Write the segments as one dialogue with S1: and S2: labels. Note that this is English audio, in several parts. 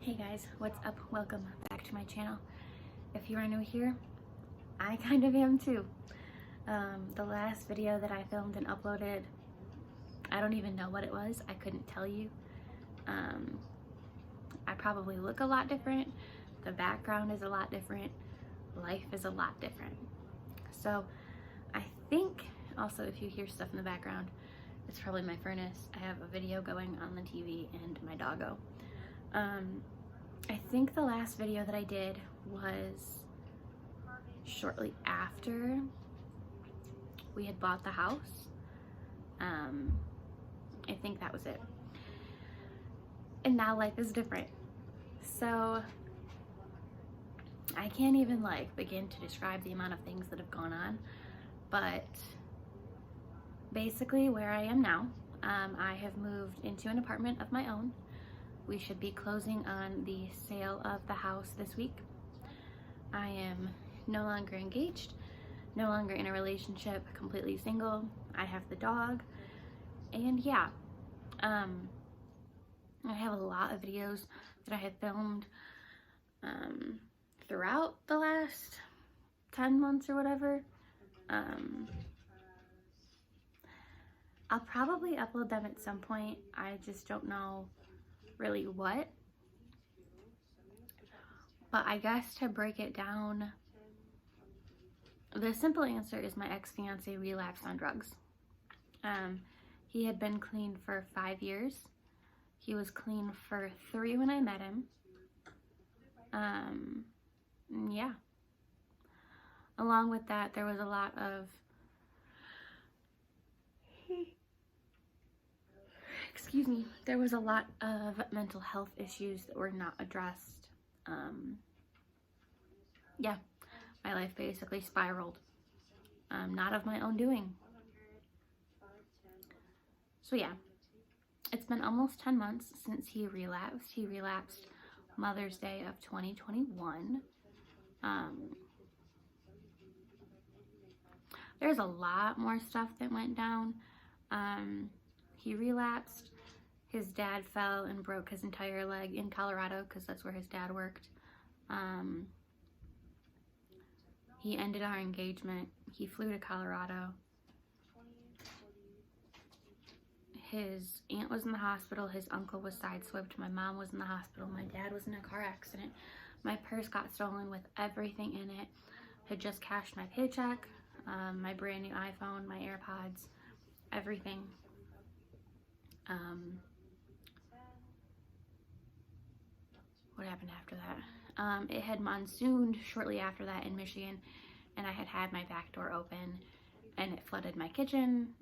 S1: Hey guys, what's up? Welcome back to my channel. If you are new here, I kind of am too. The last video that I filmed and uploaded, I don't even know what it was. I couldn't tell you. I probably look a lot different. The background is a lot different. Life is a lot different. So I think also if you hear stuff in the background, it's probably my furnace. I have a video going on the TV and my doggo. I think the last video that I did was shortly after we had bought the house. I think that was it. And now life is different. So I can't even begin to describe the amount of things that have gone on, but basically where I am now, I have moved into an apartment of my own. We should be closing on the sale of the house this week. I am no longer engaged, no longer in a relationship, completely single. I have the dog, and yeah, I have a lot of videos that I had filmed throughout the last 10 months or whatever. I'll probably upload them at some point. I just don't know really what. But I guess to break it down, the simple answer is my ex-fiance relapsed on drugs. He had been clean for 5 years. He was clean for 3 when I met him. Yeah. Along with that, there was a lot of there was a lot of mental health issues that were not addressed. Yeah, my life basically spiraled, not of my own doing. So yeah, it's been almost 10 months since he relapsed. He relapsed Mother's Day of 2021. There's a lot more stuff that went down. He relapsed. His dad fell and broke his entire leg in Colorado because that's where his dad worked. He ended our engagement. He flew to Colorado. His aunt was in the hospital. His uncle was sideswiped. My mom was in the hospital. My dad was in a car accident. My purse got stolen with everything in it. Had just cashed my paycheck, my brand new iPhone, my AirPods, everything. What happened after that? It had monsooned shortly after that in Michigan, and I had my back door open, and it flooded my kitchen.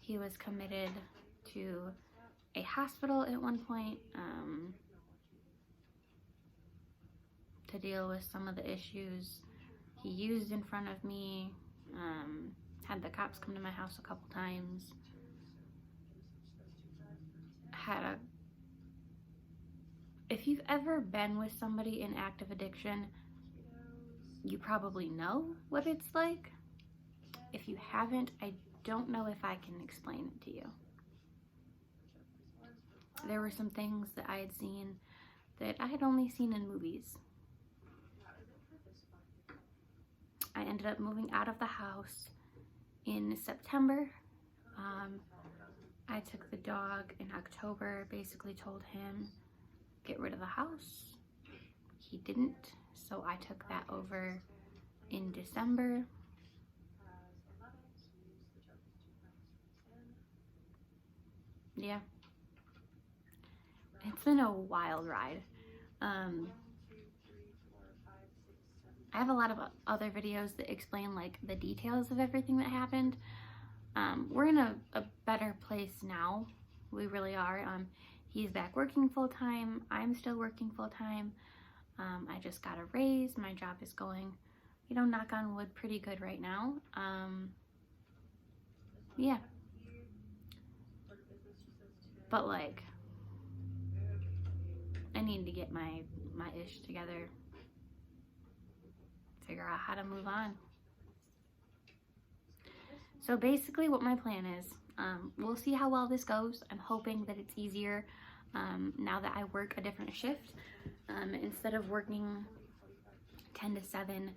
S1: He was committed to a hospital at one point to deal with some of the issues he used in front of me. Had the cops come to my house a couple times. If you've ever been with somebody in active addiction, you probably know what it's like. If you haven't, I don't know if I can explain it to you. There were some things that I had seen that I had only seen in movies. I ended up moving out of the house in September. I took the dog in October, basically told him, get rid of the house. He didn't, so I took that over in December. Yeah. It's been a wild ride. I have a lot of other videos that explain the details of everything that happened. We're in a better place now. We really are. He's back working full-time. I'm still working full-time. I just got a raise. My job is going, knock on wood, pretty good right now. Yeah. But I need to get my ish together, figure out how to move on. So basically what my plan is, we'll see how well this goes. I'm hoping that it's easier now that I work a different shift. Instead of working 10 to 7,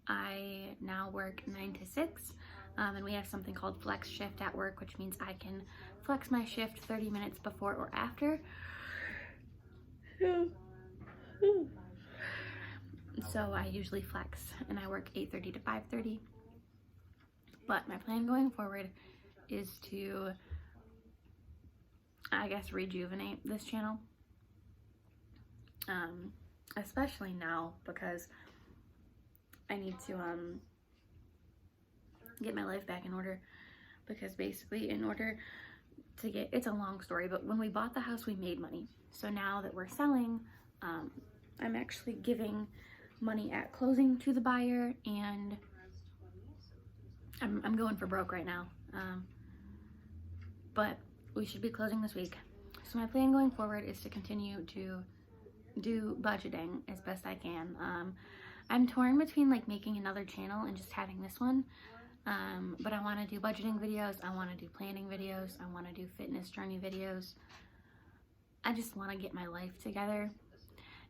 S1: I now work 9 to 6. And we have something called flex shift at work, which means I can flex my shift 30 minutes before or after. So I usually flex and I work 8:30 to 5:30. But my plan going forward is to, I guess, rejuvenate this channel. Especially now because I need to get my life back in order, because basically in order to get, it's a long story, but when we bought the house we made money. So now that we're selling, I'm actually giving money at closing to the buyer, and I'm going for broke right now. But we should be closing this week. So my plan going forward is to continue to do budgeting as best I can. I'm torn between like making another channel and just having this one. But I want to do budgeting videos. I want to do planning videos. I want to do fitness journey videos. I just want to get my life together.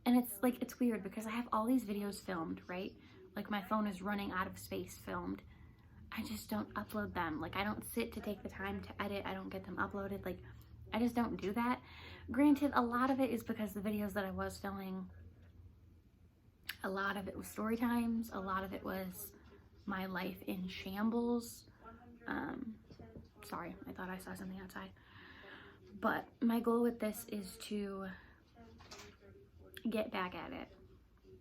S1: And it's like, it's weird because I have all these videos filmed, right? Like my phone is running out of space filmed. I just don't upload them. Like I don't sit to take the time to edit. I don't get them uploaded. Like I just don't do that. Granted, a lot of it is because the videos that I was filming, a lot of it was story times. A lot of it was my life in shambles. Sorry, I thought I saw something outside. But my goal with this is to get back at it.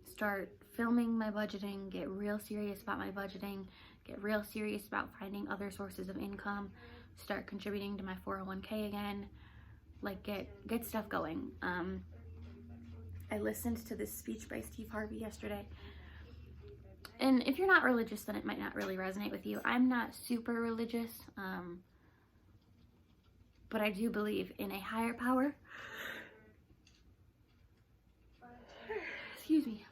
S1: Start filming my budgeting, get real serious about my budgeting, get real serious about finding other sources of income, start contributing to my 401k again, like get stuff going. I listened to this speech by Steve Harvey yesterday. And if you're not religious, then it might not really resonate with you. I'm not super religious, but I do believe in a higher power. Excuse me.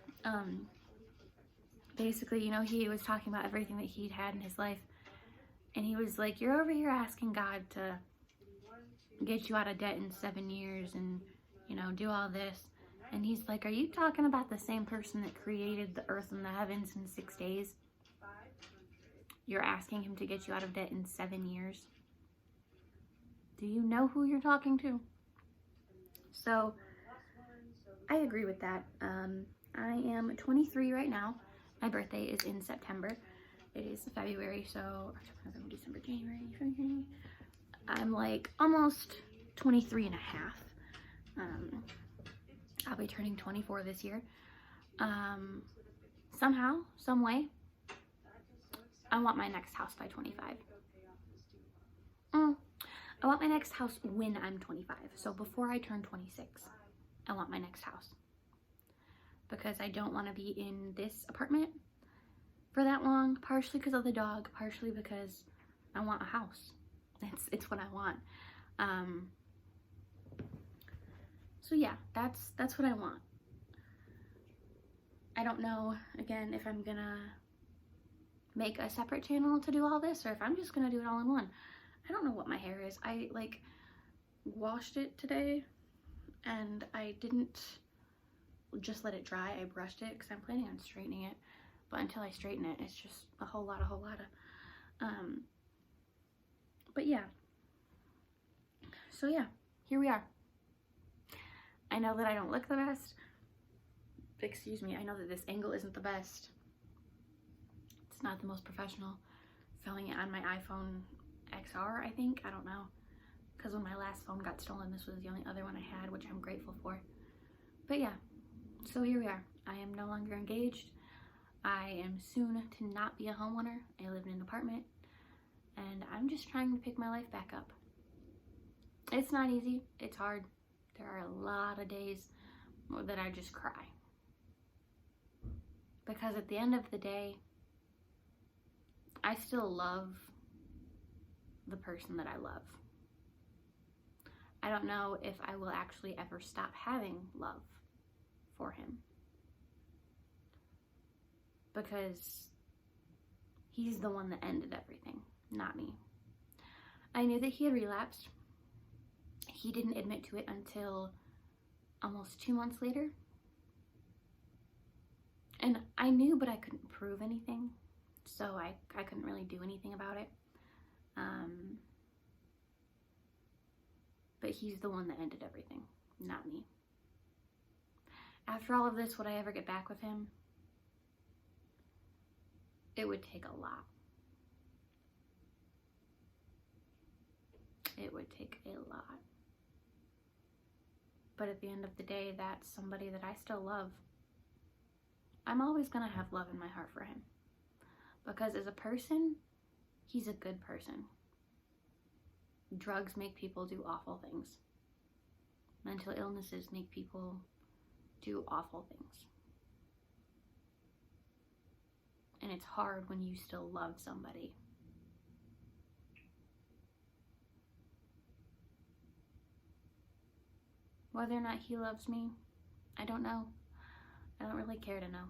S1: Basically, you know, he was talking about everything that he'd had in his life. And he was like, you're over here asking God to get you out of debt in 7 years and, you know, do all this. And he's like, are you talking about the same person that created the earth and the heavens in 6 days? You're asking him to get you out of debt in 7 years. Do you know who you're talking to? So I agree with that. I am 23 right now. My birthday is in September. It is February, so October, November, December, January, February. I'm like almost 23 and a half. I'll be turning 24 this year. Somehow, some way, I want my next house by 25. I want my next house when I'm 25. So before I turn 26, I want my next house. Because I don't want to be in this apartment for that long, partially because of the dog, partially because I want a house. It's what I want. So yeah, that's what I want. I don't know, again, if I'm gonna make a separate channel to do all this or if I'm just gonna do it all in one. I don't know what my hair is. I like washed it today and I didn't just let it dry. I brushed it because I'm planning on straightening it. But until I straighten it, it's just a whole lot of, but yeah. So yeah, here we are. I know that I don't look the best. Excuse me, I know that this angle isn't the best. It's not the most professional. Filming it on my iPhone XR, I think. I don't know. Because when my last phone got stolen, this was the only other one I had, which I'm grateful for. But yeah, so here we are. I am no longer engaged. I am soon to not be a homeowner. I live in an apartment. And I'm just trying to pick my life back up. It's not easy. It's hard. There are a lot of days that I just cry. Because at the end of the day, I still love the person that I love. I don't know if I will actually ever stop having love for him. Because he's the one that ended everything. Not me. I knew that he had relapsed. He didn't admit to it until almost 2 months later. And I knew, but I couldn't prove anything. So I couldn't really do anything about it. But he's the one that ended everything, not me. After all of this, would I ever get back with him? It would take a lot. It would take a lot. But at the end of the day, that's somebody that I still love. I'm always gonna have love in my heart for him. Because as a person, he's a good person. Drugs make people do awful things. Mental illnesses make people do awful things. And it's hard when you still love somebody. Whether or not he loves me, I don't know. I don't really care to know.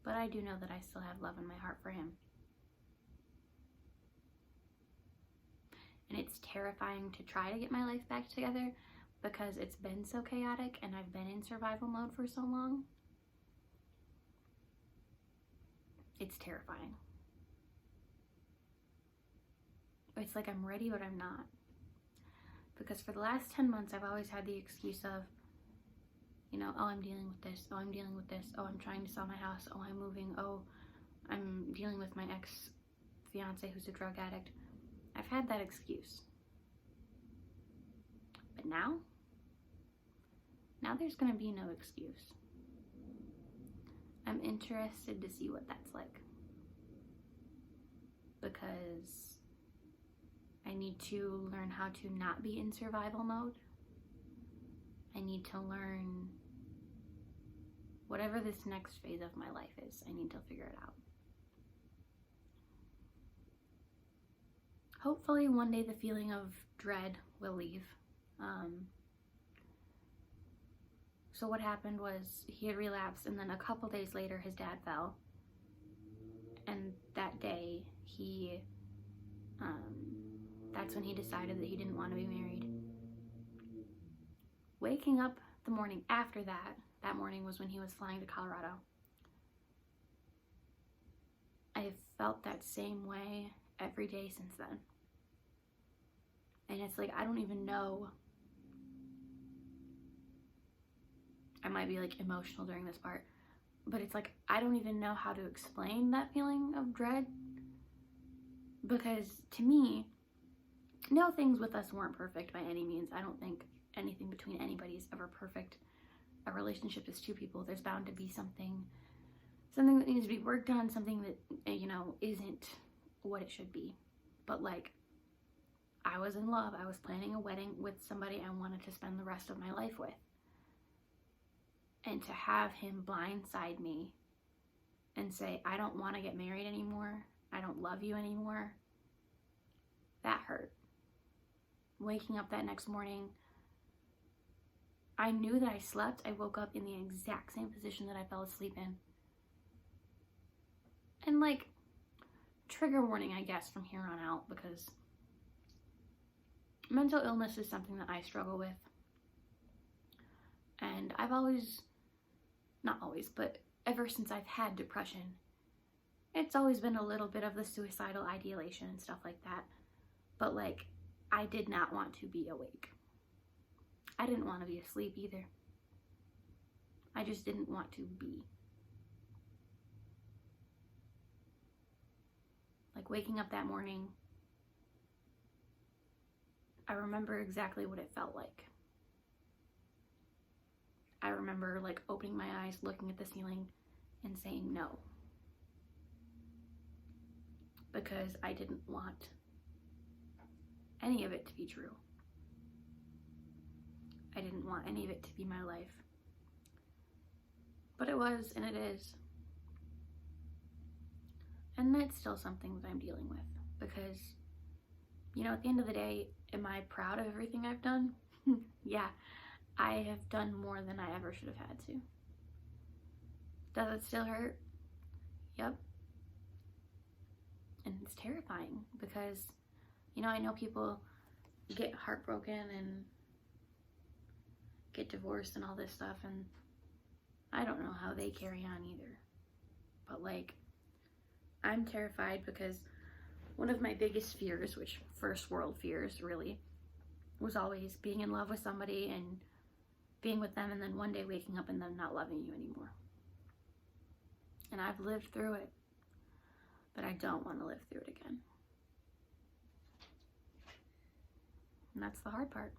S1: But I do know that I still have love in my heart for him. And it's terrifying to try to get my life back together because it's been so chaotic and I've been in survival mode for so long. It's terrifying. It's like I'm ready, but I'm not. Because for the last 10 months, I've always had the excuse of, you know, oh, I'm dealing with this. Oh, I'm dealing with this. Oh, I'm trying to sell my house. Oh, I'm moving. Oh, I'm dealing with my ex-fiance who's a drug addict. I've had that excuse. But now there's gonna be no excuse. I'm interested to see what that's like. Because I need to learn how to not be in survival mode. I need to learn whatever this next phase of my life is. I need to figure it out. Hopefully one day the feeling of dread will leave. So what happened was he had relapsed, and then a couple days later his dad fell. And that day that's when he decided that he didn't want to be married. Waking up the morning after that morning was when he was flying to Colorado. I have felt that same way every day since then. And it's like, I don't even know. I might be like emotional during this part, but it's like, I don't even know how to explain that feeling of dread. Because to me, no, things with us weren't perfect by any means. I don't think anything between anybody is ever perfect. A relationship is two people. There's bound to be something that needs to be worked on, something that, you know, isn't what it should be. But like, I was in love. I was planning a wedding with somebody I wanted to spend the rest of my life with. And to have him blindside me and say, I don't want to get married anymore. I don't love you anymore. That hurt. Waking up that next morning, I knew that I slept. I woke up in the exact same position that I fell asleep in. And like, trigger warning, I guess, from here on out, because mental illness is something that I struggle with. And I've always, not always, but ever since I've had depression, it's always been a little bit of the suicidal ideation and stuff like that. But like, I did not want to be awake. I didn't want to be asleep either. I just didn't want to be. Like waking up that morning, I remember exactly what it felt like. I remember like opening my eyes, looking at the ceiling and saying no. Because I didn't want any of it to be true. I didn't want any of it to be my life. But it was, and it is. And that's still something that I'm dealing with. Because, you know, at the end of the day, am I proud of everything I've done? Yeah, I have done more than I ever should have had to. Does it still hurt? Yep. And it's terrifying because, you know, I know people get heartbroken and get divorced and all this stuff, and I don't know how they carry on either. But like, I'm terrified because one of my biggest fears, which first world fears really, was always being in love with somebody and being with them and then one day waking up and them not loving you anymore. And I've lived through it, but I don't want to live through it again. And that's the hard part.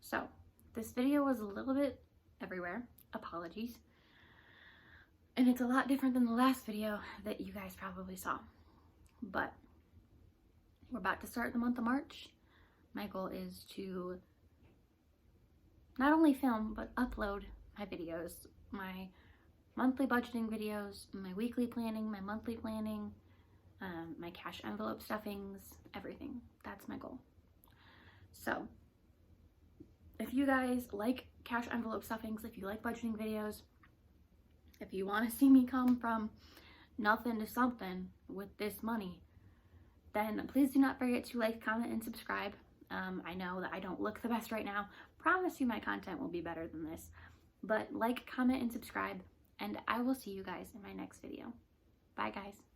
S1: So, this video was a little bit everywhere. Apologies. And it's a lot different than the last video that you guys probably saw. But we're about to start the month of March. My goal is to not only film, but upload my videos, my monthly budgeting videos, my weekly planning, my monthly planning, my cash envelope stuffings, everything. That's my goal. So if you guys like cash envelope stuffings, if you like budgeting videos, if you want to see me come from nothing to something with this money, then please do not forget to like, comment, and subscribe. I know that I don't look the best right now. Promise you my content will be better than this. But like, comment, and subscribe, and I will see you guys in my next video. Bye, guys.